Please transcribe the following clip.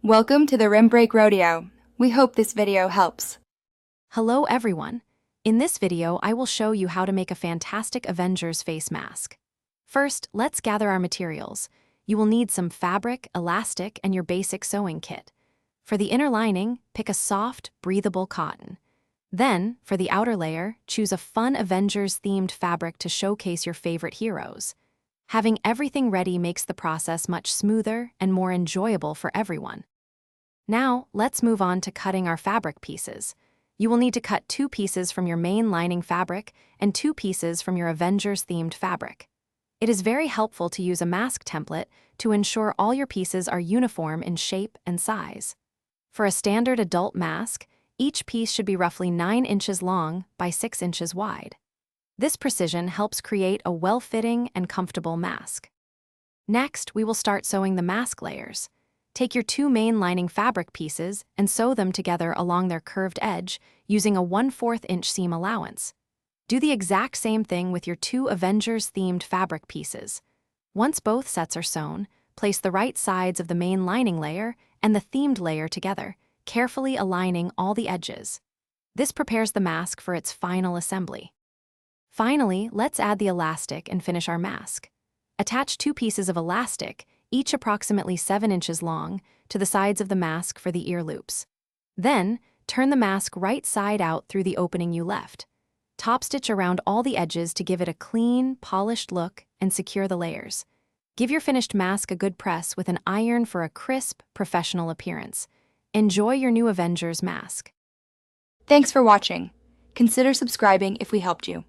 Welcome to the Rim Break Rodeo. We hope this video helps. Hello everyone. In this video, I will show you how to make a fantastic Avengers face mask. First, let's gather our materials. You will need some fabric, elastic, and your basic sewing kit. For the inner lining, pick a soft, breathable cotton. Then, for the outer layer, choose a fun Avengers-themed fabric to showcase your favorite heroes. Having everything ready makes the process much smoother and more enjoyable for everyone. Now, let's move on to cutting our fabric pieces. You will need to cut 2 pieces from your main lining fabric and 2 pieces from your Avengers-themed fabric. It is very helpful to use a mask template to ensure all your pieces are uniform in shape and size. For a standard adult mask, each piece should be roughly 9 inches long by 6 inches wide. This precision helps create a well-fitting and comfortable mask. Next, we will start sewing the mask layers. Take your 2 main lining fabric pieces and sew them together along their curved edge using a 1/4 inch seam allowance. Do the exact same thing with your 2 Avengers-themed fabric pieces. Once both sets are sewn, place the right sides of the main lining layer and the themed layer together, carefully aligning all the edges. This prepares the mask for its final assembly. Finally, let's add the elastic and finish our mask. Attach 2 pieces of elastic, each approximately 7 inches long, to the sides of the mask for the ear loops. Then, turn the mask right side out through the opening you left. Top stitch around all the edges to give it a clean, polished look and secure the layers. Give your finished mask a good press with an iron for a crisp, professional appearance. Enjoy your new Avengers mask. Thanks for watching. Consider subscribing if we helped you.